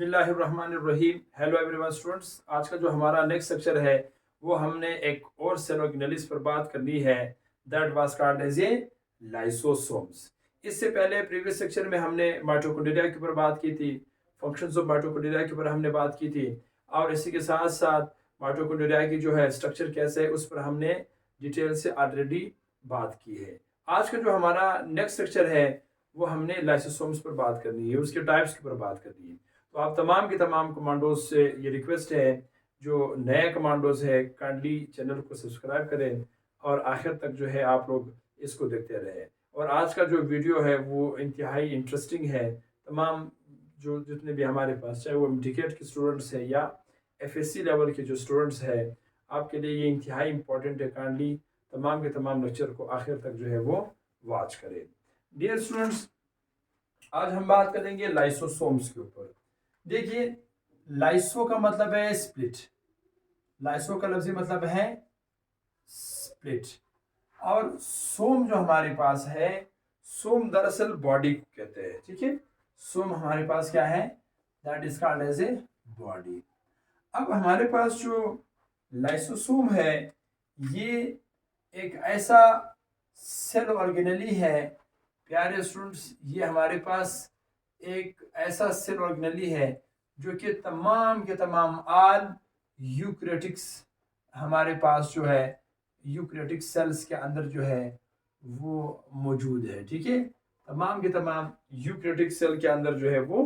बिस्मिल्लाहिर्रहमानिर्रहीम। Hello everyone students, आज का जो हमारा नेक्स्ट लेक्चर है वो हमने एक और सेल ऑर्गेनेलिस पर बात करनी है, that was called as a lysosomes. इससे पहले प्रीवियस सेक्शन में हमने माइटोकॉन्ड्रिया के ऊपर बात की थी, फंक्शंस ऑफ माइटोकॉन्ड्रिया के ऊपर हमने बात की थी, और इसी के साथ साथ माइटोकॉन्ड्रिया की जो है स्ट्रक्चर कैसे है उस पर हमने डिटेल से ऑलरेडी बात की है। आज का जो हमारा नेक्स्ट लेक्चर है वो हमने लाइसोसोम्स पर बात करनी है, उसके टाइप्स के ऊपर बात करनी है। तो आप तमाम के तमाम कमांडोज से ये रिक्वेस्ट है, जो नए कमांडोज है काइंडली चैनल को सब्सक्राइब करें और आखिर तक जो है आप लोग इसको देखते रहें। और आज का जो वीडियो है वो इंतहाई इंटरेस्टिंग है। तमाम जो जितने भी हमारे पास, चाहे वो एमटीकेट के स्टूडेंट्स हैं या एफएससी लेवल के जो स्टूडेंट्स हैं, आपके लिए ये इंतहाई इंपॉर्टेंट है। काइंडली तमाम के तमाम लेक्चर को आखिर तक जो है वो वॉच करें। डियर स्टूडेंट्स, आज हम बात करेंगे लाइसोसोम्स के ऊपर। देखिए, लाइसो का मतलब है स्प्लिट, लाइसो का लफ्जी मतलब है स्प्लिट, और सोम जो हमारे पास है, सोम दरअसल बॉडी को कहते हैं। ठीक है, सोम हमारे पास क्या है, that is called as a body. अब हमारे पास जो लाइसोसोम है ये एक ऐसा सेल ऑर्गेनेली है, प्यारे स्टूडेंट्स, ये हमारे पास एक ऐसा सेल ऑर्गेनेली है जो कि तमाम के तमाम ऑल यूकैरियोटिक्स हमारे पास जो है यूकैरियोटिक सेल्स के अंदर जो है वो मौजूद है। ठीक है, तमाम के तमाम यूकैरियोटिक सेल के अंदर जो है वो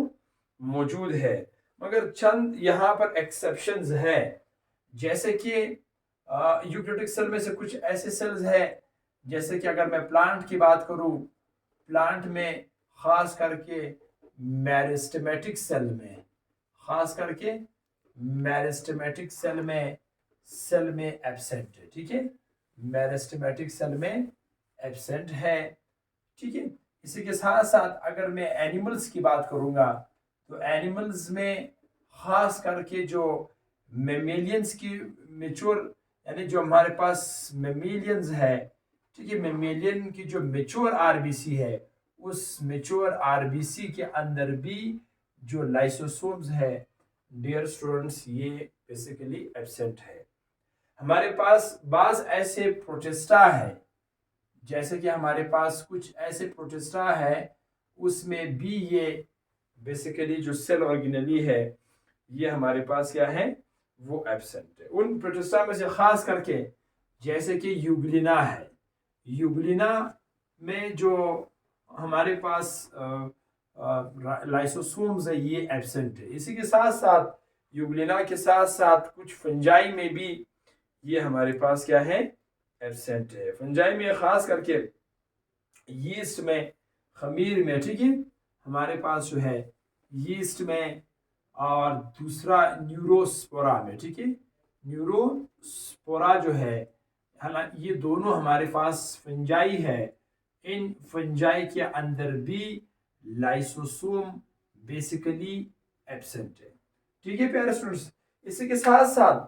मौजूद है, मगर चंद यहाँ पर एक्सेप्शंस है। जैसे कि यूकैरियोटिक सेल में से कुछ ऐसे सेल्स हैं, जैसे कि अगर मैं प्लांट की बात करूं, प्लांट में खास करके मेरिस्टेमेटिक सेल में, खास करके मेरिस्टेमेटिक सेल में एब्सेंट है। ठीक है, मेरिस्टेमेटिक सेल में एब्सेंट है। ठीक है, इसी के साथ साथ अगर मैं एनिमल्स की बात करूंगा तो एनिमल्स में खास करके जो मेमेलियंस की मेच्योर, यानी जो हमारे पास मेमेलियंस है, ठीक है, मेमेलियन की जो मेच्योर आरबीसी है, उस मेच्योर आरबीसी के अंदर भी जो लाइसोसोम्स है, डियर स्टूडेंट्स, ये बेसिकली एब्सेंट है। हमारे पास बाज ऐसे प्रोटिस्टा है, जैसे कि हमारे पास कुछ ऐसे प्रोटिस्टा है, उसमें भी ये बेसिकली जो सेल ऑर्गेनेली है ये हमारे पास क्या है, वो एब्सेंट है। उन प्रोटिस्टा में से खास करके जैसे कि यूग्लिना है, यूग्लिना में जो हमारे पास लाइसोसोम्स है ये एब्सेंट है। इसी के साथ साथ यूग्लिना के साथ साथ कुछ फंजाई में भी ये हमारे पास क्या है, एब्सेंट है। फंजाई में खास करके यीस्ट में, खमीर में, ठीक है, हमारे पास जो है यीस्ट में, और दूसरा न्यूरोस्पोरा में। ठीक है, न्यूरोस्पोरा जो है, हालांकि ये दोनों हमारे पास फंजाई है, इन फंजाई के अंदर भी लाइसोसोम बेसिकली एब्सेंट है। ठीक है प्यारे स्टूडेंट्स, इसी के साथ साथ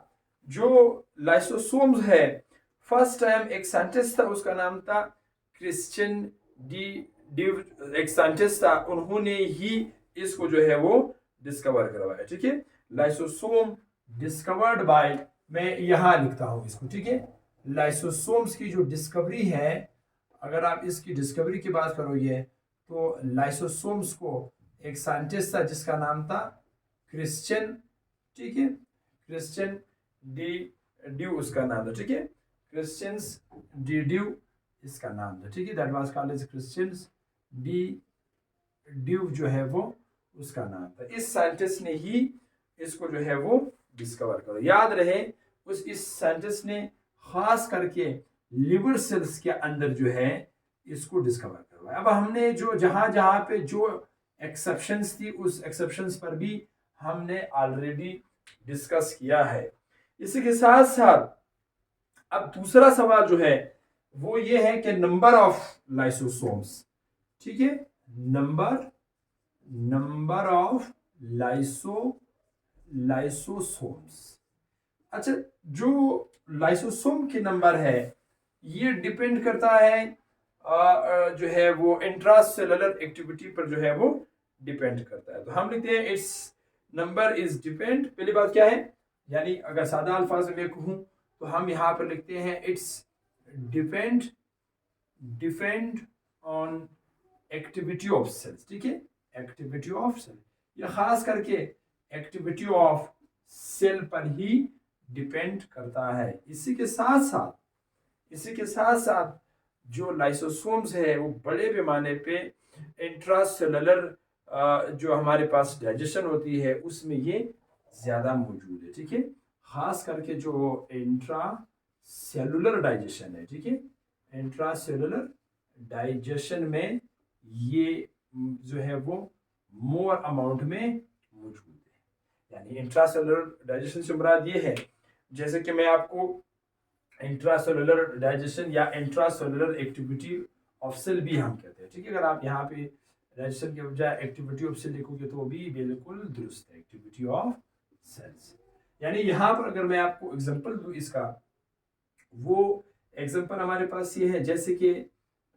जो लाइसोसोम्स है, फर्स्ट टाइम एक साइंटिस्ट था, उसका नाम था क्रिश्चियन डी एक साइंटिस्ट था, उन्होंने ही इसको जो है वो डिस्कवर करवाया। ठीक है, लाइसोसोम डिस्कवर्ड बाय, मैं यहां लिखता हूं इसको। ठीक है, लाइसोसोम्स की जो डिस्कवरी है, अगर आप इसकी डिस्कवरी की बात करोगे तो लाइसोसोम्स को एक साइंटिस्ट था जिसका नाम था क्रिश्चियन, ठीक है, क्रिश्चियन डी ड्यू उसका नाम था। ठीक है, क्रिश्चियंस डी ड्यू इसका नाम था। ठीक है, that was called as Christians de Duve जो है वो उसका नाम था। इस साइंटिस्ट ने ही इसको जो है वो डिस्कवर करो। याद रहे, इस साइंटिस्ट ने खास करके लिवर सेल्स के अंदर जो है इसको डिस्कवर करवाया। अब हमने जो जहां जहां पे जो एक्सेप्शंस थी, उस एक्सेप्शंस पर भी हमने ऑलरेडी डिस्कस किया है। इसी के साथ साथ अब दूसरा सवाल जो है वो ये है कि नंबर ऑफ लाइसोसोम्स। ठीक है, नंबर ऑफ लाइसोसोम्स। अच्छा, जो लाइसोसोम के नंबर है ये डिपेंड करता है जो है वो इंट्रासेलुलर एक्टिविटी पर जो है वो डिपेंड करता है। तो हम लिखते हैं इट्स नंबर इज डिपेंड, पहली बात क्या है, यानी अगर सादा अल्फाज में कहूँ तो हम यहाँ पर लिखते हैं it's depend depend on activity of cells, ठीक है, एक्टिविटी ऑफ सेल, ये खास करके एक्टिविटी ऑफ सेल पर ही डिपेंड करता है। इसी के साथ साथ जो लाइसोसोम्स है वो बड़े पैमाने पे इंट्रासेलुलर जो हमारे पास डाइजेशन होती है उसमें ये ज़्यादा मौजूद है, ठीक है, खास करके जो इंट्रा सेलुलर डाइजेशन है, ठीक है, इंट्रा सेलुलर डाइजेशन में ये जो है वो मोर अमाउंट में मौजूद है। यानी इंट्रा सेलुलर डाइजेशन से मुराद ये है, जैसे कि मैं आपको इंट्रासेलुलर डाइजेशन या इंट्रासेलुलर एक्टिविटी ऑफ सेल भी हम कहते हैं, ठीक है, अगर आप यहाँ पे डाइजेशन के बजाय एक्टिविटी ऑफ सेल लिखोगे तो भी बिल्कुल दुरुस्त है, एक्टिविटी ऑफ सेल्स। यानी यहाँ पर अगर मैं आपको एग्जांपल दूँ इसका, वो एग्जांपल हमारे पास ये है जैसे कि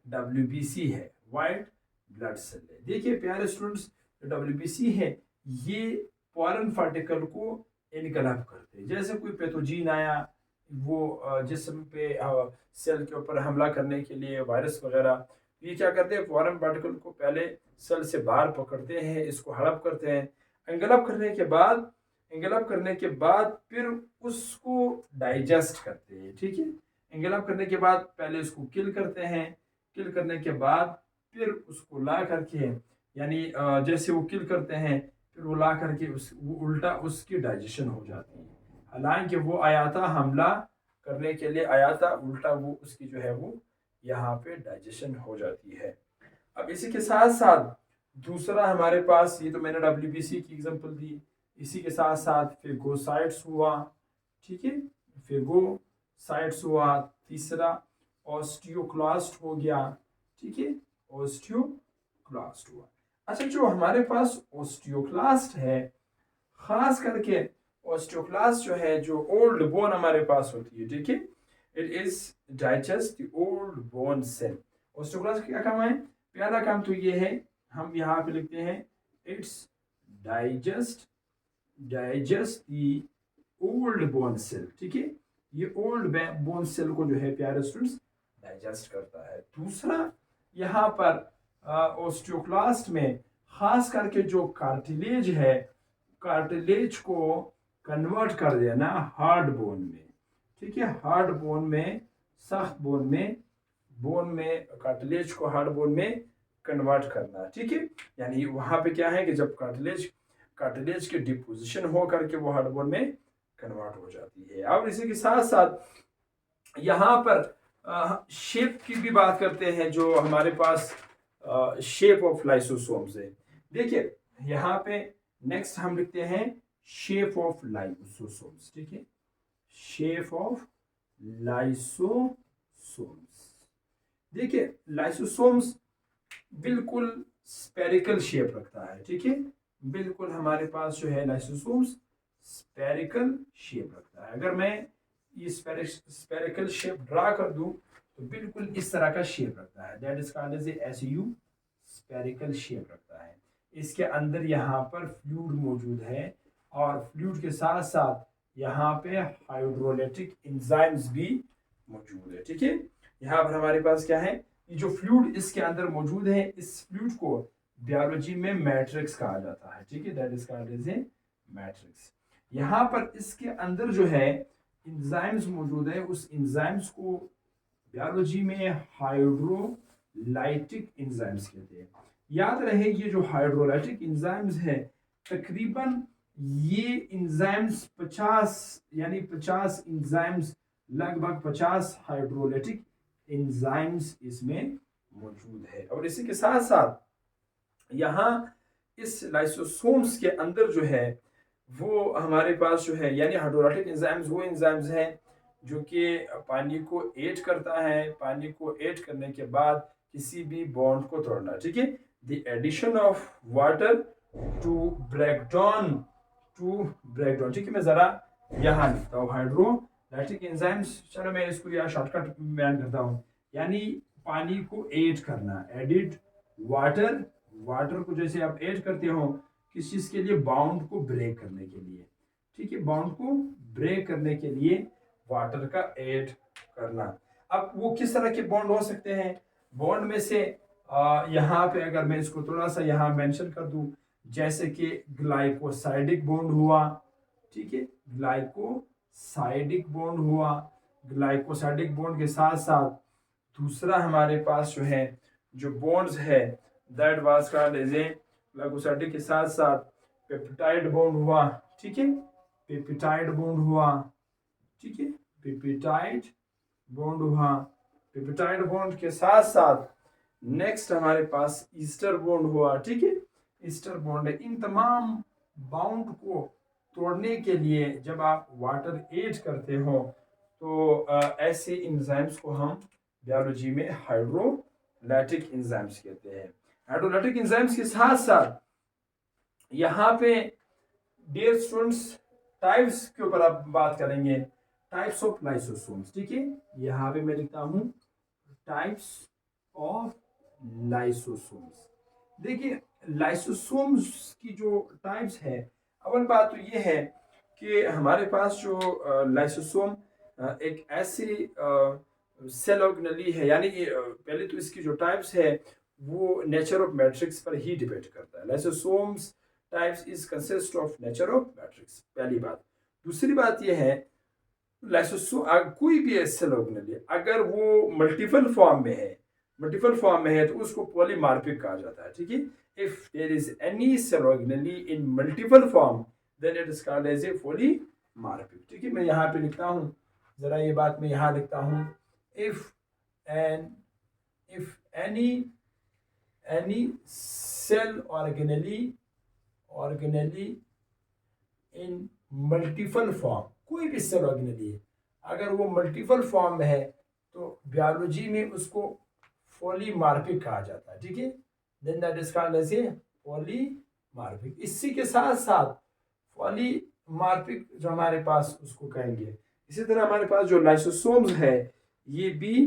WBC है, वाइट ब्लड सेल है। देखिए प्यारे स्टूडेंट्स, WBC है ये फॉरेन पार्टिकल को इनकलाब करते हैं, जैसे कोई पैथोजीन आया वो जिस्म पे सेल के ऊपर हमला करने के लिए वायरस वगैरह, ये क्या करते हैं, फॉरेन पार्टिकल को पहले सेल से बाहर पकड़ते हैं, इसको हड़प करते हैं, इंगलप करने के बाद फिर उसको डाइजेस्ट करते हैं, ठीक है, इंगलप करने के बाद पहले उसको किल करते हैं, किल करने के बाद फिर उसको ला करके, यानी जैसे वो किल करते हैं फिर वो ला करके वो उल्टा उसकी डाइजेशन हो जाती है, हालांकि वो आया था हमला करने के लिए आया था, उल्टा वो उसकी जो है वो यहाँ पे डाइजेशन हो जाती है। अब इसी के साथ साथ दूसरा हमारे पास, ये तो मैंने WBC की एग्जांपल दी, इसी के साथ साथ फेगोसाइट्स हुआ, ठीक है, फेगोसाइट्स हुआ, तीसरा ऑस्टियोक्लास्ट हो गया, ठीक है, ऑस्टियोक्लास्ट हुआ। अच्छा, जो हमारे पास ऑस्टियोक्लास्ट है, खास करके ऑस्टियोक्लास्ट जो है, जो ओल्ड बोन हमारे पास होती है, ठीक है, it is digest the old bone cell. Osteoclast का क्या काम है, पहला काम तो ये है, हम यहाँ पे लिखते हैं it's digest the old bone cell, ठीक है, ये ओल्ड बोन सेल को जो है प्यारे स्टूडेंट्स डाइजेस्ट करता है। दूसरा यहाँ पर ऑस्टियोक्लास्ट में खास करके जो कार्टिलेज है, कार्टिलेज को कन्वर्ट कर देना हार्ड बोन में, ठीक है, हार्ड बोन में, सख्त बोन में कार्टिलेज को हार्ड बोन में कन्वर्ट करना, ठीक है, यानी वहां पे क्या है कि जब कार्टिलेज के डिपोजिशन हो करके वो हार्ड बोन में कन्वर्ट हो जाती है। अब इसी के साथ साथ यहाँ पर शेप की भी बात करते हैं, जो हमारे पास शेप ऑफ लाइसोसोम्स है। देखिए यहाँ पे नेक्स्ट हम लिखते हैं शेप ऑफ लाइसोसोम्स, ठीक है, शेप ऑफ लाइसोसोम्स। देखिए लाइसोसोम्स बिल्कुल स्पेरिकल शेप रखता है, ठीक है, बिल्कुल हमारे पास जो है लाइसोसोम्स स्पेरिकल शेप रखता है। अगर मैं ये स्पेरिकल शेप ड्रा कर दूं तो बिल्कुल इस तरह का शेप रखता है, that is called as SU, spherical shape रखता है। इसके अंदर यहाँ पर फ्लूइड मौजूद है और फ्लूइड के साथ साथ यहाँ पे हाइड्रोलाइटिक एंजाइम्स भी मौजूद है, ठीक है। यहाँ पर हमारे पास क्या है, ये जो फ्लूइड इसके अंदर मौजूद है, इस फ्लूइड को बायोलॉजी में मैट्रिक्स कहा जाता है, ठीक है, that is called as a matrix. यहाँ पर इसके अंदर जो है एंजाइम्स मौजूद है, उस एंजाइम्स को बायोलॉजी में हाइड्रोलाइटिक एंजाइम्स कहते हैं। याद रहे ये जो हाइड्रोलाइटिक एंजाइम्स है, तकरीबन ये एंजाइम्स 50 एंजाइम्स, लगभग 50 हाइड्रोलाइटिक एंजाइम्स इसमें मौजूद है। और इसी के साथ साथ यहाँ इस लाइसोसोम्स के अंदर जो है वो हमारे पास जो है, यानी हाइड्रोलाइटिक एंजाइम्स वो एंजाइम्स हैं जो कि पानी को ऐड करता है, पानी को ऐड करने के बाद किसी भी बॉन्ड को तोड़ना, ठीक है, the addition of water to break down, ठीक है। मैं जरा यहाँ लिखता हूँ हाइड्रोलाइटिक एंजाइम्स, चलो मैं इसको यहाँ शॉर्टकट बयान करता हूँ, यानी पानी को ऐड करना, एडिड वाटर को जैसे आप ऐड करते हो किस चीज़ के लिए? बाउंड को ब्रेक करने के लिए, ठीक है, बाउंड को ब्रेक करने के लिए वाटर का ऐड करना। अब वो किस तरह के बॉन्ड हो सकते हैं? बॉन्ड में से यहाँ पे अगर मैं इसको थोड़ा सा यहाँ मेंशन कर दूं, जैसे कि ग्लाइकोसाइडिक बॉन्ड हुआ, ठीक है, ग्लाइकोसाइडिक बॉन्ड हुआ। ग्लाइकोसाइडिक बॉन्ड के साथ साथ दूसरा हमारे पास जो है जो बॉन्ड्स है that was called as a glycosidic के साथ साथ पेप्टाइड बॉन्ड हुआ, ठीक है, पेप्टाइड बॉन्ड हुआ, ठीक है, पेप्टाइड बॉन्ड हुआ। पेप्टाइड बॉन्ड के साथ साथ नेक्स्ट हमारे पास ईस्टर बॉन्ड हुआ, ठीक है, ईस्टर बॉन्ड है। इन तमाम बाउंड को तोड़ने के लिए जब आप वाटर ऐड करते हो तो ऐसे एंजाइम्स को हम बायोलॉजी में हाइड्रोलाइटिक एंजाइम्स कहते हैं। हाइड्रोलाइटिक एंजाइम्स के साथ साथ यहाँ पे डियर स्टूडेंट्स टाइप्स के ऊपर आप बात करेंगे, टाइप्स ऑफ लाइसोसोम्स, ठीक है, यहाँ पे मैं लिखता हूँ टाइप्स ऑफ लाइसोसोम्स। देखिए लाइसोसोम्स की जो टाइप्स है, अवल बात तो ये है कि हमारे पास जो लाइसोसोम एक ऐसी सेल ऑर्गेनेली है, यानी कि पहले तो इसकी जो टाइप्स है वो नेचर ऑफ मैट्रिक्स पर ही डिपेंड करता है। Lysosomes types is consist of nature of matrix, पहली बात। दूसरी बात यह है लाइसोसोम कोई भी सेल ऑर्गेनेली अगर वो मल्टीपल फॉर्म में है, तो उसको पॉलीमार्फिक कहा जाता है, ठीक है। If there is any cell organelle in multiple form then it is called as a polymorphic, ठीक है। मैं यहाँ पे लिखता हूँ, जरा ये बात मैं यहाँ लिखता हूँ, if any cell organelle in multiple form, कोई भी सेल ऑर्गेनेली अगर वो मल्टीपल फॉर्म में है तो बायोलॉजी में उसको पॉलीमार्फिक कहा जाता है, ठीक है। Then that is called as a polymorphic. इसी के साथ साथ पॉलीमार्फिक जो हमारे पास उसको कहेंगे। इसी तरह हमारे पास जो लाइसोसोम्स है ये भी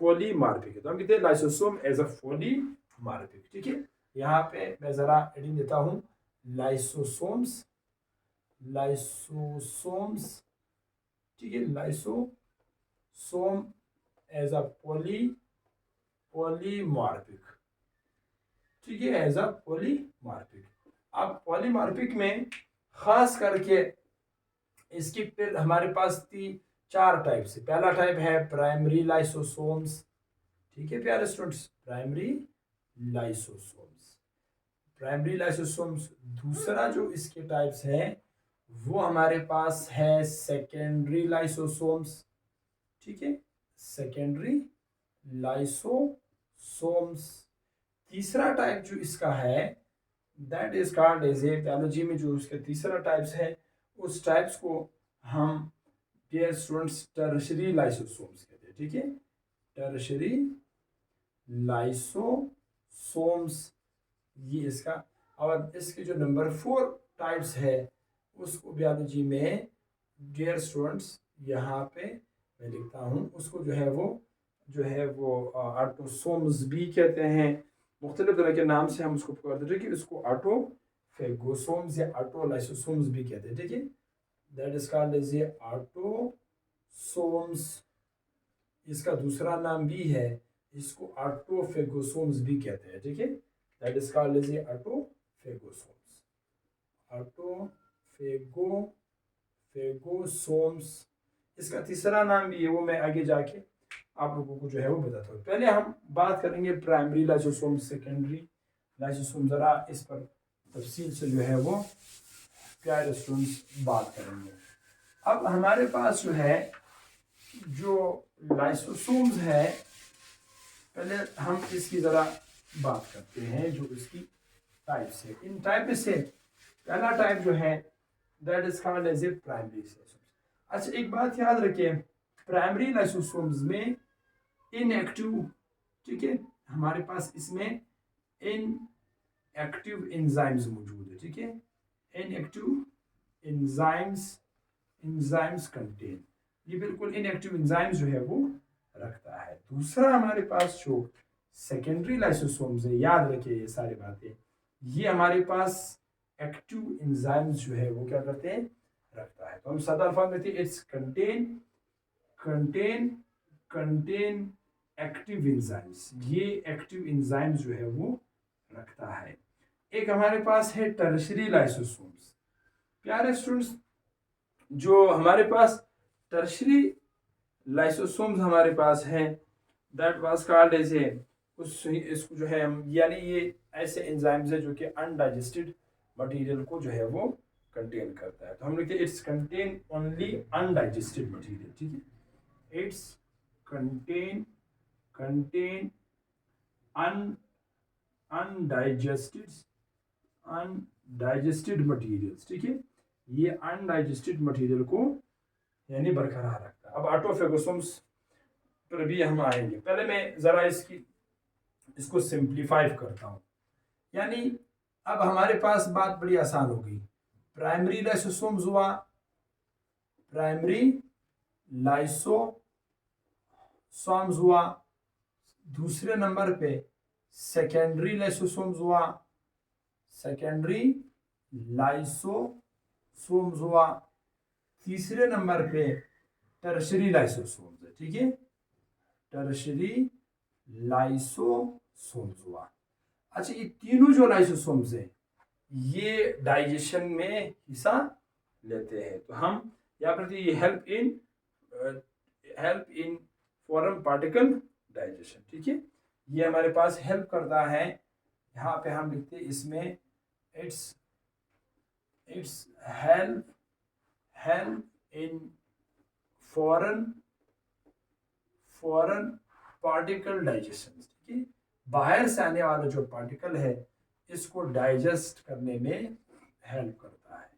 पॉलीमार्फिक है, तो हम कहते हैं लाइसोसोम एज अ पॉलीमार्फिक, ठीक है। यहाँ पे मैं जरा एडिंग देता हूँ, लाइसोसोम्स, ठीक है, लाइसोसोम एज अ पॉलीमार्फिक, ठीक है, एज अ पॉलीमार्फिक। अब पॉलीमार्फिक में खास करके इसकी फिर हमारे पास चार टाइप्स है। पहला टाइप है प्राइमरी लाइसोसोम्स, ठीक है प्यारे स्टूडेंट्स, प्राइमरी लाइसोसोम्स। दूसरा जो इसके टाइप्स है वो हमारे पास है सेकेंडरी लाइसोसोम्स, ठीक है, सेकेंडरी लाइसोसोम्स। तीसरा टाइप जो इसका है that is called as a, biology में जो उसके तीसरा टाइप्स है उस टाइप्स को हम डियर स्टूडेंट्स टर्शरी लाइसोसोम्स कहते हैं, ठीक है, टर्शरी लाइसोसोम्स ये इसका। और इसके जो नंबर 4 टाइप्स है उसको बायोलॉजी में डियर स्टूडेंट्स यहाँ पे मैं लिखता हूँ, उसको जो है वो ऑटोसोम्स भी कहते हैं। मुख्तलिफ तरह के नाम से हम उसको पुकारते हैं, ठीक है। इसको ऑटोफेगोसोम्स या ऑटोलाइसोसोम्स भी कहते हैं, ठीक है। That is called as a autosomes. इसका दूसरा नाम भी है, इसको ऑटोफेगोसोम्स भी कहते हैं, ठीक है। That is called as a autophagosomes, autophagosomes. इसका तीसरा नाम भी है, वो मैं आगे जाके आप लोगों को जो है वो बताता हूँ। पहले हम बात करेंगे प्राइमरी लाइसोसोम, सेकेंडरी लाइसोसोम, जरा इस पर तफसील से जो है वो प्यारे स्टूडेंट्स बात करेंगे। अब हमारे पास जो है जो लाइसोसोम्स है, पहले हम इसकी ज़रा बात करते हैं जो इसकी टाइप्स है। इन टाइप में से पहला टाइप जो है that is called as a primary lysosomes. अच्छा एक बात याद रखिए, प्राइमरी लाइसोसोम्स में इनएक्टिव, ठीक है, हमारे पास इसमें इनएक्टिव एंजाइम्स मौजूद है, ठीक है, इनएक्टिव एंजाइम्स कंटेन, ये बिल्कुल इनएक्टिव एंजाइम्स जो है वो रखता है। दूसरा हमारे पास जो सेकेंडरी लाइसोसोम्स है, याद रखिए ये सारी बातें, ये हमारे पास एक्टिव एंजाइम्स जो है वो क्या करते हैं, रखता है। तो हम सादा अल्फाज में थे, it's contain contain contain active enzymes, ये एक्टिव एंजाइम्स जो है वो रखता है। एक हमारे पास है टर्शरी लाइसोसोम्स। प्यारे स्टूडेंट्स, जो हमारे पास टर्शरी लाइसोसोम्स हमारे पास है, that was called as a, उस इसको जो है हम, यानी ये ऐसे एंजाइम्स है जो कि अनडाइजेस्टेड मटेरियल को जो है वो कंटेन करता है। तो हम लिखते हैं it's contain only undigested material, ठीक है। It's contain contain un undigested undigested materials, ठीक है। ये अनडाइजेस्टेड मटेरियल को यानी बरकरार रखता है। अब ऑटोफेगोसोम्स पर भी हम आएंगे, पहले मैं जरा इसको सिंप्लीफाई करता हूँ। यानी अब हमारे पास बात बड़ी आसान हो गई। प्राइमरी लाइसोसोम्स हुआ, प्राइमरी लाइसोसोम्स हुआ, दूसरे नंबर पे सेकेंडरी लाइसोसोम्स हुआ, सेकेंडरी लाइसोसोम्स हुआ, तीसरे नंबर पे टर्शरी लाइसोसोम्स है, ठीक है, टर्शरी लाइसोसोम्स हुआ। अच्छा, ये तीनों जो लाइसोसोम्स हैं ये डाइजेशन में हिस्सा लेते हैं। तो हम यहाँ पर ये help in foreign particle digestion, ठीक है, ये हमारे पास हेल्प करता है। यहाँ पे हम लिखते हैं इसमें it's help in foreign particle digestion, ठीक है, बाहर से आने वाला जो पार्टिकल है इसको डाइजेस्ट करने में हेल्प करता है।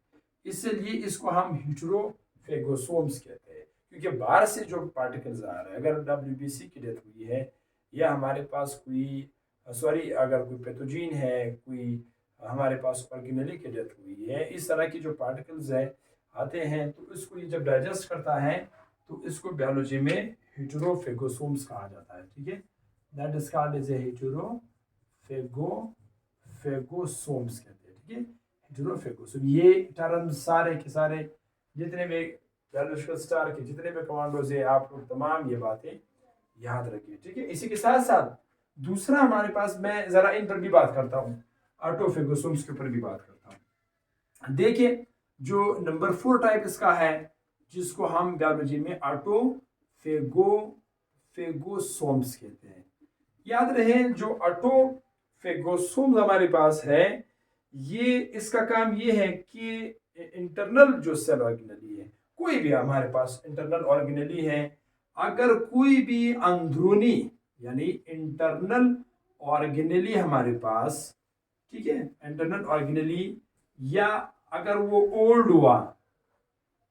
इसलिए इसको हम हेटेरोफेगोसोम्स कहते हैं, क्योंकि बाहर से जो पार्टिकल्स आ रहे हैं, अगर डब्ल्यूबीसी की डेथ हुई है या हमारे पास कोई अगर कोई पैथोजीन है, कोई हमारे पास ऑर्गेनेली की डेथ हुई है, इस तरह की जो पार्टिकल्स है आते हैं, तो इसको ये जब डाइजेस्ट करता है तो इसको बायोलॉजी में हेटेरोफेगोसोम्स कहा जाता है, ठीक है। That is called as a heterophagosomes कहते हैं, ठीक है, हेटेरोफेगोसोम। ये टर्म सारे के सारे जितने भी बायोलॉजिकल स्टार के जितने भी कमांडोज है, आप लोग तमाम ये बातें याद रखिए, ठीक है। इसी के साथ साथ दूसरा हमारे पास, मैं जरा इन पर भी बात करता हूँ, ऑटोफेगोसोम्स के ऊपर भी बात करता हूँ। देखिए, जो नंबर 4 टाइप इसका है, जिसको हम बायोलॉजी में ऑटोफेगोसोम्स कहते हैं। याद रहे, जो ऑटोफेगोसोम्स हमारे पास है, ये इसका काम ये है कि इंटरनल जो सेल ऑर्गेनेली है, कोई भी हमारे पास इंटरनल ऑर्गेनेली है, अगर कोई भी अंदरूनी यानी इंटरनल ऑर्गेनेली हमारे पास, ठीक है, इंटरनल ऑर्गेनेली, या अगर वो ओल्ड हुआ,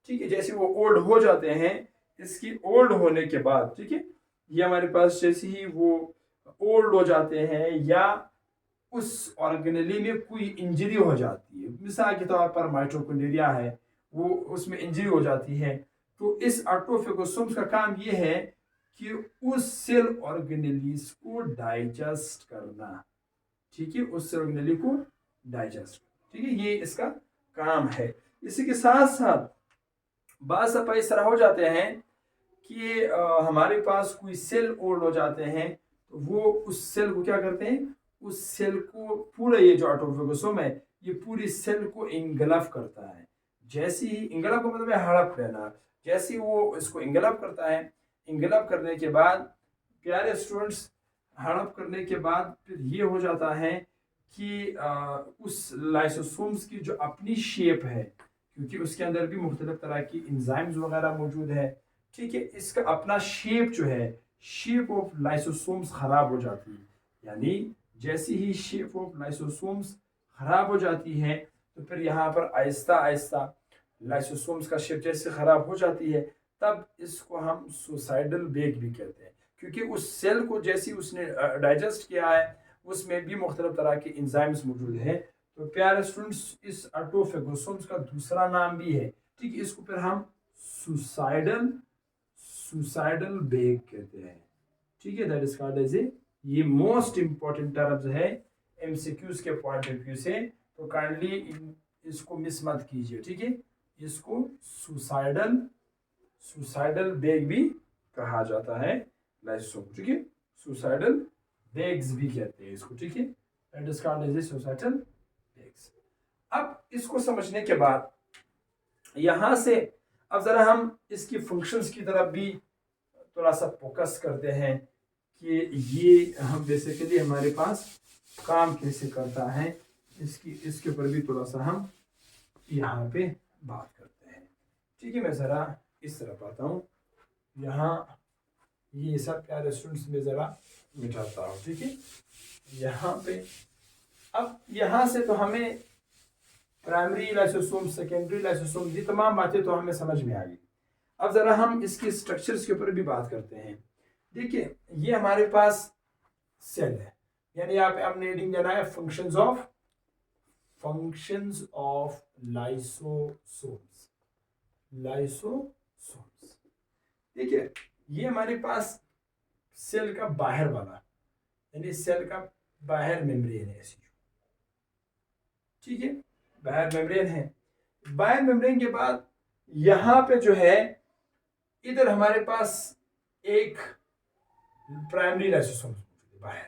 ठीक है, जैसे वो ओल्ड हो जाते हैं, इसकी ओल्ड होने के बाद, ठीक है, ये हमारे पास जैसे ही वो ओल्ड हो जाते हैं या उस ऑर्गेनेली में कोई इंजरी हो जाती है, मिसाल के तौर पर माइटोकॉन्ड्रिया है, वो उसमें इंजरी हो जाती है, तो इस ऑटोफेगोसोम्स का काम ये है कि उस सेल ऑर्गेनेलीज को डाइजेस्ट करना, ठीक है, उस सेल ऑर्गेनेली को डाइजेस्ट, ठीक है, ये इसका काम है। इसी के साथ साथ बात सब इस तरह हो जाते हैं कि हमारे पास कोई सेल ओल्ड हो जाते हैं, तो वो उस सेल को क्या करते हैं, उस सेल को पूरा, ये जो ऑटोफेगोसोम है ये पूरी सेल को इंगल्फ करता है। जैसे ही इंगल्फ का मतलब है हड़प लेना, जैसे ही वो इसको इंगल्फ करता है, इंगल्फ करने के बाद प्यारे स्टूडेंट्स, हड़प करने के बाद फिर ये हो जाता है कि उस लाइसोसोम्स की जो अपनी शेप है, क्योंकि उसके अंदर भी मुख्तलिफ तरह की इंजाइम्स वगैरह मौजूद है, ठीक है, इसका अपना शेप जो है, शेप ऑफ लाइसोसोम्स खराब हो जाती है। यानी जैसे ही शेप ऑफ लाइसोसोम्स खराब हो जाती है, तो फिर यहाँ पर आहिस्ता आहिस्ता लाइसोसोम्स का शेप जैसे खराब हो जाती है, तब इसको हम सुसाइडल ब्रेक भी कहते हैं, क्योंकि उस सेल को जैसे उसने डाइजेस्ट किया है, उसमें भी मुख्तलिफ तरह के इंजाइम्स मौजूद है। तो प्यारे स्टूडेंट्स, इस ऑटोफेगोसोम्स का दूसरा नाम भी है, ठीक है, इसको फिर हम सुसाइडल ब्रेक कहते हैं, ठीक है, that is called as a, ये मोस्ट इंपॉर्टेंट टर्म्स है एमसीक्यूज के पॉइंट ऑफ व्यू से, तो काइंडली इसको मिस मत कीजिए, ठीक है। इसको सुसाइडल बैग भी कहा जाता है लाइसोसोम, ठीक है। सुसाइडल बैग्स भी कहते हैं इसको, ठीक है। That is called as suicidal bags. अब इसको समझने के बाद यहां से अब जरा हम इसकी फंक्शंस की तरफ भी थोड़ा सा फोकस करते हैं कि ये हम बेसिकली हमारे पास काम कैसे करता है, इसके ऊपर भी थोड़ा सा हम यहाँ पे बात करते हैं, ठीक है। मैं ज़रा इस तरफ आता हूँ, यहाँ ये सब प्यारे स्टूडेंट्स में ज़रा मिटाता हूँ, ठीक है। यहाँ पे अब यहाँ से तो हमें प्राइमरी लाइसोसोम, सेकेंडरी लाइसोसोम, ये तमाम बातें तो हमें समझ में आ गई। अब ज़रा हम इसकी स्ट्रक्चर्स के ऊपर भी बात करते हैं। देखिए ये हमारे पास सेल है, यानी यहाँ पे हमने हेडिंग देना है फंक्शंस ऑफ लाइसोसोम्स। देखिए ये हमारे पास सेल का बाहर वाला, यानी सेल का बाहर मेम्ब्रेन है, ठीक है। बाहर मेम्ब्रेन है। बाहर मेम्ब्रेन के बाद यहां पे जो है इधर हमारे पास एक प्राइमरी लाइसोसोम बाहर।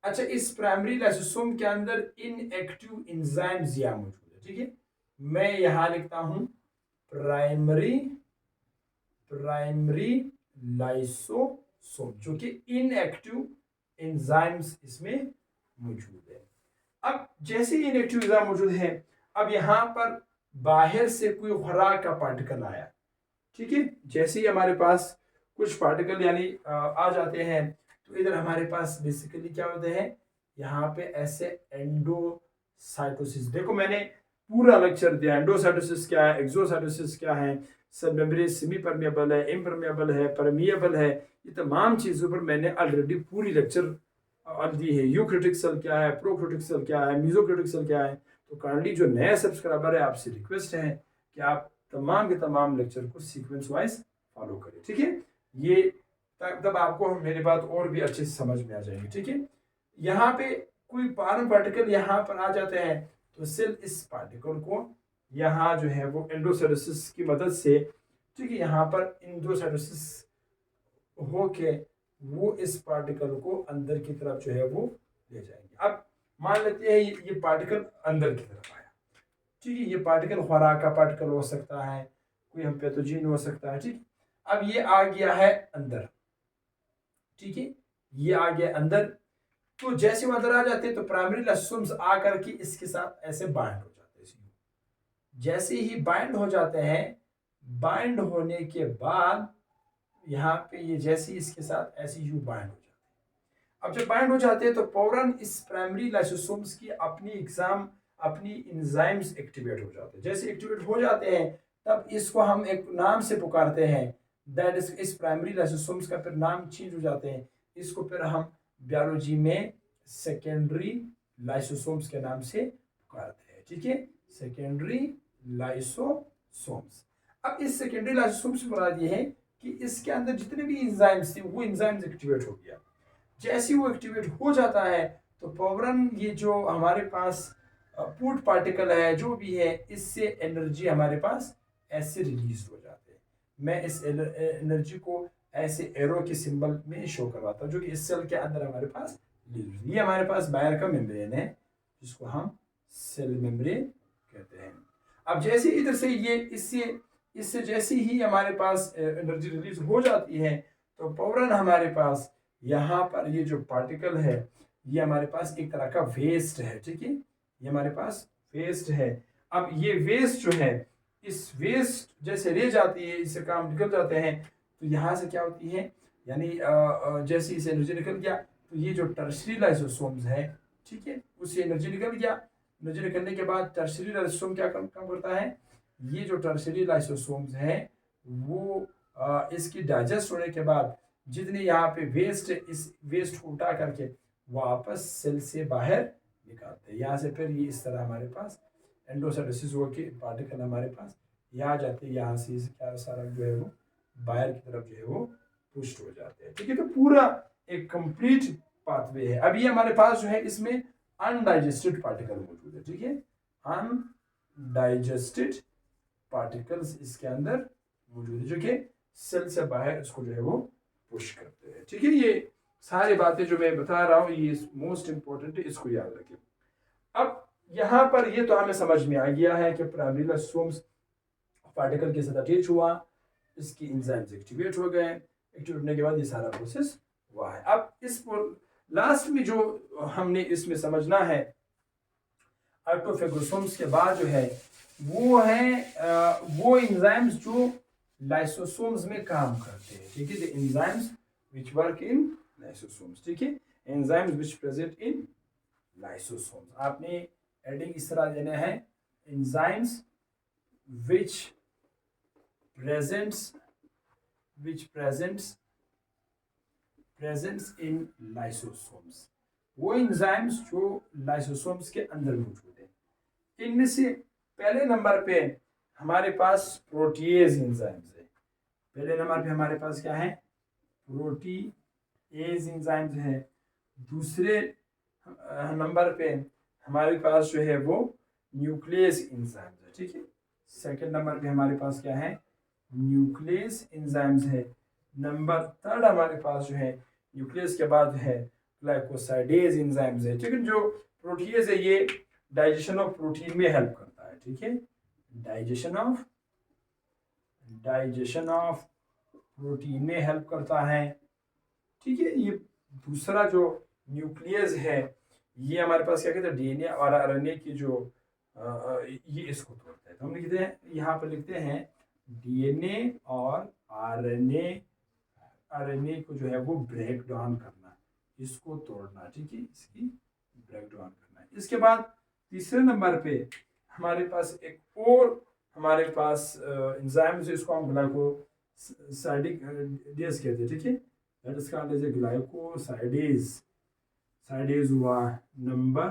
अच्छा, इस प्राइमरी लाइसोसोम के अंदर इनएक्टिव एंजाइम्स यहां मौजूद है, ठीक है। मैं यहां लिखता हूं प्राइमरी लाइसोसोम, जो कि इनएक्टिव एंजाइम्स इसमें मौजूद है। अब जैसे ही इनएक्टिव एंजाइम मौजूद है, अब यहां पर बाहर से कोई खुराक का पार्टिकल आया, ठीक है। जैसे ही हमारे पास कुछ पार्टिकल यानी आ जाते हैं, तो इधर हमारे पास बेसिकली क्या होते हैं, यहाँ पे ऐसे एंडोसाइटोसिस। देखो मैंने पूरा लेक्चर दिया, एंडोसाइटोसिस क्या है, एक्सोसाइटोसिस क्या है, सब मेम्ब्रेन सेमी परमिएबल है, इम्परमिएबल है, परमिएबल है, ये तमाम चीज़ों पर मैंने ऑलरेडी पूरी लेक्चर दी है। यूक्रिटिक सेल क्या है, प्रोक्रिटिक सेल क्या है, मेसोक्रिटिक सेल क्या है। तो काइंडली जो नया सब्सक्राइबर है, आपसे रिक्वेस्ट है कि आप तमाम के तमाम लेक्चर को सीक्वेंस वाइज फॉलो करें, ठीक है। ये तब आपको मेरी बात और भी अच्छे से समझ में आ जाएगी, ठीक है। यहाँ पे कोई फॉरेन पार्टिकल यहाँ पर आ जाते हैं, तो सेल इस पार्टिकल को यहाँ जो है वो एंडोसाइटोसिस की मदद से, ठीक है, यहाँ पर एंडोसाइटोसिस होके वो इस पार्टिकल को अंदर की तरफ जो है वो ले जाएंगे। अब मान लेते हैं ये पार्टिकल अंदर की तरफ आया, ठीक है। ये पार्टिकल खुराक का पार्टिकल हो सकता है, कोई हम पैथोजन हो सकता है, ठीक। अब ये आ गया है अंदर, ठीक है, ये आ गया अंदर। तो जैसे वो अंदर आ जाते हैं, तो प्राइमरी लाइसोसोम्स आकर के इसके साथ ऐसे बाइंड हो जाते हैं। जैसे ही बाइंड हो जाते हैं, बाइंड होने के बाद यहाँ पे ये जैसे इसके साथ ऐसे यू बाइंड हो जाते हैं। अब जब बाइंड हो जाते हैं, तो फौरन इस प्राइमरी लाइसोसोम्स की अपनी एंजाइम्स एक्टिवेट हो जाते हैं। जैसे एक्टिवेट हो जाते हैं, तब इसको हम एक नाम से पुकारते हैं, दैट इज, इस प्राइमरी लाइसोसोम्स का फिर नाम चेंज हो जाते हैं। इसको फिर हम बायोलॉजी में सेकेंडरी लाइसोसोम्स के नाम से पुकारते हैं, ठीक है, सेकेंडरी लाइसोसोम्स। अब इस सेकेंडरी लाइसोसोम्स से मुराद ये है कि इसके अंदर जितने भी एंजाइम्स थे, वो एंजाइम्स एक्टिवेट हो गया। जैसे वो एक्टिवेट हो जाता है, तो फौरन ये जो हमारे पास फूड पार्टिकल है, जो भी है, इससे एनर्जी हमारे पास ऐसे रिलीज हो जाते हैं। मैं इस एनर्जी को ऐसे एरो के सिंबल में शो करवाता हूँ, जो कि इस सेल के अंदर हमारे पास ये हमारे पास बाहर का मेम्ब्रेन है, जिसको हम सेल मेम्ब्रेन कहते हैं। अब जैसे इधर से ये इससे जैसे ही हमारे पास एनर्जी रिलीज हो जाती है, तो फौरन हमारे पास यहाँ पर ये जो पार्टिकल है, ये हमारे पास एक तरह का वेस्ट है, ठीक है, ये हमारे पास वेस्ट है। अब ये वेस्ट जो है, इस वेस्ट जैसे रह जाती है, इससे काम निकल जाते हैं, तो यहाँ से क्या होती है, यानी जैसे इसे एनर्जी निकल गया, तो ये जो टर्शरी लाइसोसोम्स है, ठीक है, उससे एनर्जी निकल गया। एनर्जी निकलने के बाद टर्शरी लाइसोसोम क्या काम करता है, ये जो टर्शरी लाइसोसोम्स हैं, वो इसकी डाइजेस्ट होने के बाद जितने यहाँ पे वेस्ट है, इस वेस्ट को उठा करके वापस सेल से बाहर निकालते हैं। यहाँ से फिर ये इस तरह हमारे पास एंडोसाइटोसिस होके पार्टिकल हमारे पास यहाँ जाते हैं, यहाँ से क्या सारा जो है वो बाहर की तरफ जो है वो पुष्ट हो जाते हैं, ठीक है। तो पूरा एक कंप्लीट पाथवे है। अब ये हमारे पास जो है, इसमें अनडाइजेस्टेड पार्टिकल मौजूद है, ठीक है, अनडाइजेस्टेड पार्टिकल्स इसके अंदर मौजूद है जो कि सेल से बाहर इसको जो है वो पुश करते हैं, ठीक है। ये सारी बातें जो मैं बता रहा हूँ ये मोस्ट इंपॉर्टेंट है, इसको याद रखें। अब यहाँ पर ये तो हमें समझ में आ गया है कि प्राइमरी लाइसोसोम्स पार्टिकल के साथ अटैच हुआ, इसकी एंजाइम्स एक्टिवेट हो गए, एक्टिवेट होने के बाद ये सारा प्रोसेस हुआ है। अब इस लास्ट में जो हमने इसमें समझना है ऑटोफेगोसोम्स के बाद जो है वो है वो एंजाइम्स जो लाइसोसोम्स में काम करते हैं, ठीक है, the enzymes which work in lysosomes, ठीक है, enzymes which present in lysosomes. आपने हेडिंग इस तरह देना है, enzymes which presents in lysosomes, वो एंजाइम्स जो लाइसोसोम्स के अंदर मौजूद है। इनमें से पहले नंबर पे हमारे पास प्रोटीएज एंजाइम्स है। पहले नंबर पे हमारे पास क्या है, प्रोटीएज एंजाइम्स है। दूसरे नंबर पे हमारे पास जो है वो न्यूक्लियस एंजाइम्स है, ठीक है। सेकंड नंबर पे हमारे पास क्या है, न्यूक्लियस एंजाइम्स है। नंबर थर्ड हमारे पास जो है न्यूक्लियस के बाद है ग्लाइकोसाइडेज एंजाइम्स है, ठीक है। जो प्रोटीएज है ये डाइजेशन ऑफ प्रोटीन में हेल्प करता है, ठीक है, डाइजेशन ऑफ प्रोटीन में हेल्प करता है, ठीक है। ये दूसरा जो न्यूक्लियस है ये हमारे पास क्या कहते हैं, डीएनए और आरएनए की जो ये इसको तोड़ता है। तो हम लिखते हैं, यहाँ पर लिखते हैं डीएनए और आरएनए को जो है वो ब्रेक डाउन करना, इसको तोड़ना, ठीक है, इसकी ब्रेक डाउन करना। इसके बाद तीसरे नंबर पे हमारे पास एक और हमारे पास एंजाइम्स है, इसको हम ग्लाइकोसाइडिक डेज कहते हैं, ठीक है, that is called as a glycosidase हुआ नंबर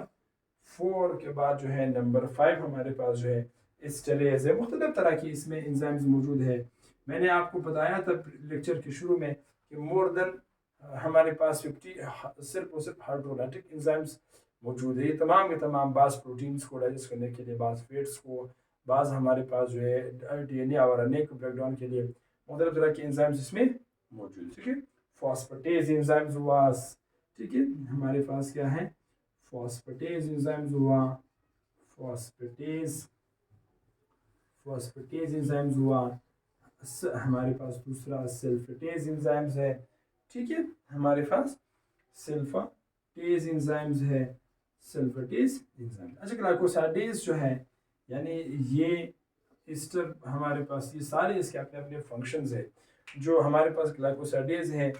4 के बाद जो है नंबर 5 हमारे पास जो है एस्टरेज है। मुख्तलिफ तरह की इसमें एंजाइम्स मौजूद है। मैंने आपको बताया था लेक्चर के शुरू में कि मोर देन हमारे पास 50 सिर्फ और सिर्फ हाइड्रोलाइटिक एंजाइम्स मौजूद है। ये तमाम के तमाम बाज़ प्रोटीन्स को डाइजेस्ट करने के लिए, बाज़ फैट्स को, बाज़ हमारे पास जो है डीएनए और आरएनए को ब्रेक डाउन के लिए मुख्तलिफ तरह के एंजाइम्स इसमें मौजूद है, ठीक है। फॉस्फेटेज एंजाइम्स हुआ, ठीक है, हमारे पास क्या है, फॉस्फेटेज एंजाइम्स हुआ, फॉस्फेटेज एंजाइम्स हुआ। हमारे पास दूसरा सल्फेटेज एंजाइम्स है, ठीक है, हमारे पास सल्फेटेज एंजाइम्स है, सल्फेटेज एंजाइम। अच्छा, ग्लाइकोसाइडेज जो है यानी ये एस्टर, हमारे पास ये सारे इसके अपने अपने फंक्शंस है। जो हमारे पास ग्लाइकोसाइडेज है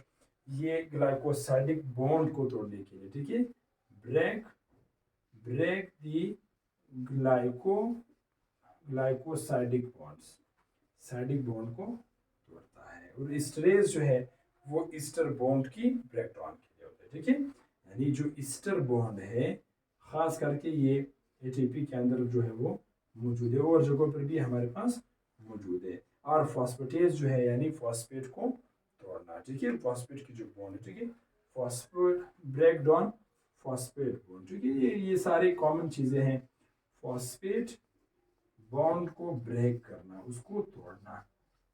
ये ग्लाइकोसाइडिक बॉन्ड को तोड़ने के लिए, ठीक है, ब्रेक दी ग्लाइकोसाइडिक बॉन्ड को तोड़ता है। और एस्टरेज जो है वो ईस्टर बॉन्ड की ब्रेक डाउन के लिए होता है, ठीक है। यानी जो ईस्टर बॉन्ड है खास करके ये एटीपी के अंदर जो है वो मौजूद है और जगहों पर भी हमारे पास मौजूद है। और फॉस्फेटेज जो है यानी फॉस्फेट को तोड़ना, ठीक है, फॉस्फेट की जो बॉन्ड है, ठीक है, phosphate break down phosphate bond, ठीक है। ये सारी कॉमन चीज़ें हैं। फॉस्फेट बॉन्ड को ब्रेक करना, उसको तोड़ना।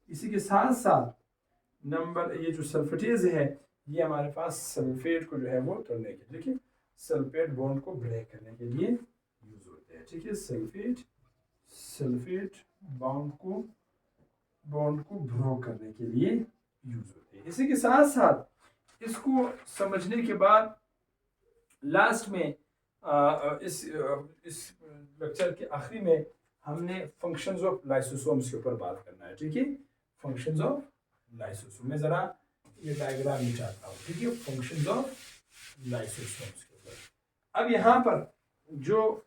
इसी के साथ साथ नंबर ये जो सल्फेटेज है ये हमारे पास सल्फेट को जो है वो तोड़ने के, ठीक है, सल्फेट बॉन्ड को ब्रेक करने के लिए यूज होते हैं, ठीक है। सल्फेट बॉन्ड को ब्रेक करने के लिए यूज होते हैं। इसी के साथ साथ इसको समझने के बाद लास्ट में इस लेक्चर के आखिरी में हमने फंक्शंस ऑफ लाइसोसोम्स के ऊपर बात करना है, ठीक है, फंक्शंस ऑफ लाइसोसोम। मैं जरा ये डायग्राम में चाहता हूँ, ठीक है, फंक्शंस ऑफ लाइसोसोम्स के ऊपर। अब यहाँ पर जो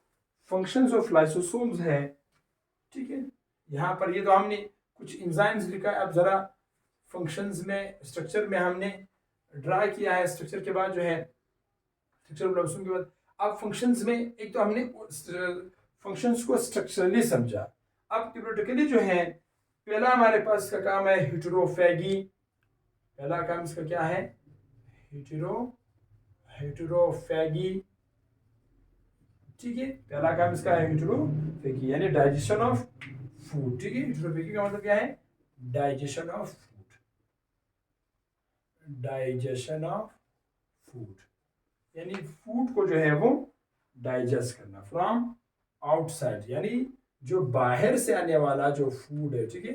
फंक्शंस ऑफ लाइसोसोम्स है, ठीक है, यहाँ पर ये तो हमने कुछ एंजाइम्स लिखा है। अब जरा फंक्शंस में स्ट्रक्चर में हमने ड्रा किया है। स्ट्रक्चर के बाद जो है स्ट्रक्चर के बाद अब फंक्शंस में एक तो हमने फंक्शंस को स्ट्रक्चरली समझा। अब थ्योरेटिकली जो है पहला हमारे पास का काम है हेटेरोफेगी। पहला काम इसका क्या है, हेटेरोफेगी। ठीक है, पहला काम इसका है इंट्रोफेगी यानी डाइजेशन ऑफ फूड। ठीक है, इंट्रोफेगी का मतलब क्या है? Digestion of food, digestion of food यानी फूड को जो है वो डाइजेस्ट करना फ्रॉम आउटसाइड, यानी जो बाहर से आने वाला जो फूड है, ठीक है,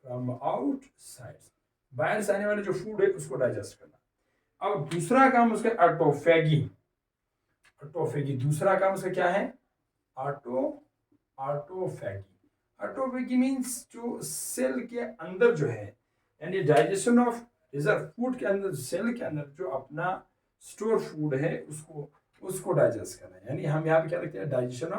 फ्रॉम आउटसाइड, बाहर से आने वाला जो फूड है उसको डाइजेस्ट करना। अब दूसरा काम उसका ऑटोफेगी, ऑटोफेगी दूसरा काम उसका क्या है? Auto autophagy. ऑटोफेगी मींस जो सेल के अंदर जो है, यानी डाइजेशन ऑफ रिजर्व फूड के अंदर, सेल के अंदर जो अपना स्टोर फूड है उसको उसको डाइजेस्ट करना है। यानी हम यहाँ पे क्या लिखते हैं? Digestion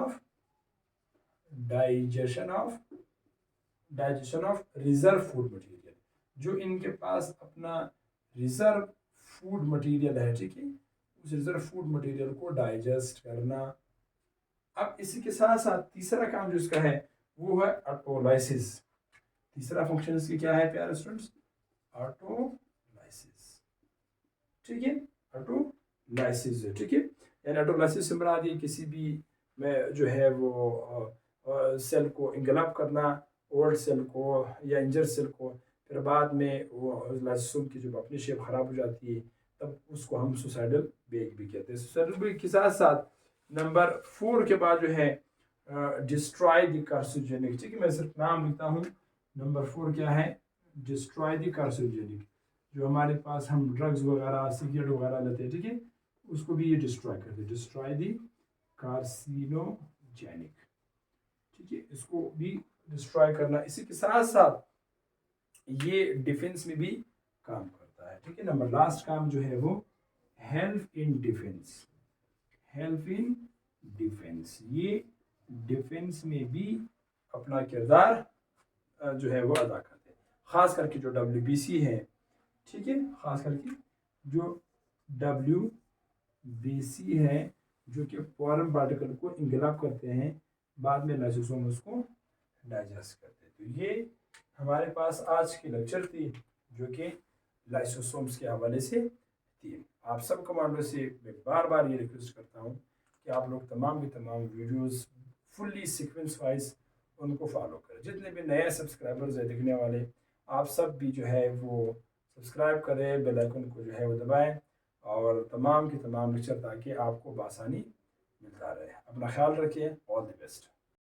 of reserve food material, जो इनके पास अपना रिजर्व फूड मटेरियल है, ठीक है, उस रिजर्व फूड मटेरियल को डाइजेस्ट करना। अब इसी के साथ साथ तीसरा काम जो इसका है वो है ऑटोलाइसिस। तीसरा फंक्शन इसकी क्या है प्यारे स्टूडेंट्स? ऑटोलाइसिस। ठीक है, ऑटोलाइसिस, ठीक है, यानी ऑटोलाइसिस से मुराद ये किसी भी में जो है वो सेल को इंगलब करना, ओल्ड सेल को या इंजर सेल को, फिर बाद में वो लाइसोसोम की जब अपनी शेप खराब हो जाती है तब उसको हम सुसाइडल ब्रेक भी कहते हैं। सुसाइडल ब्रेक के साथ साथ नंबर 4 के बाद जो है डिस्ट्रॉय द कार्सिनोजेनिक। ठीक है, मैं सिर्फ नाम लिखता हूँ। नंबर 4 क्या है? Destroy the carcinogenic. जो हमारे पास हम ड्रग्स वगैरह सिगरेट वगैरह लेते हैं, ठीक है, उसको भी ये डिस्ट्रॉय करते हैं। डिस्ट्रॉय द कार्सिनोजेनिक, ठीक है, इसको भी डिस्ट्रॉय करना। इसी के साथ साथ ये डिफेंस में भी काम करता है। ठीक है, नंबर लास्ट काम जो है वो help in defence, help in defence, ये डिफेंस में भी अपना किरदार जो है वो अदा करते हैं। खास करके जो WBC है, ठीक है, खास करके जो WBC है जो कि फॉरेन पार्टिकल को इंगलाब करते हैं, बाद में लाइसोसोम उसको डाइजेस्ट करते हैं। तो ये हमारे पास आज की लेक्चर थी जो कि लाइसोसोम्स के हवाले से थी। आप सब कमांडो से मैं बार बार ये रिक्वेस्ट करता हूँ कि आप लोग तमाम की तमाम वीडियोस फुल्ली सीक्वेंस वाइज उनको फॉलो करें। जितने भी नए सब्सक्राइबर्स हैं देखने वाले, आप सब भी जो है वो सब्सक्राइब करें, बेल आइकन को जो है वो दबाएं और तमाम की तमाम लेक्चर ताकि आपको आसानी मिलता रहे। अपना ख्याल रखिए। All the best.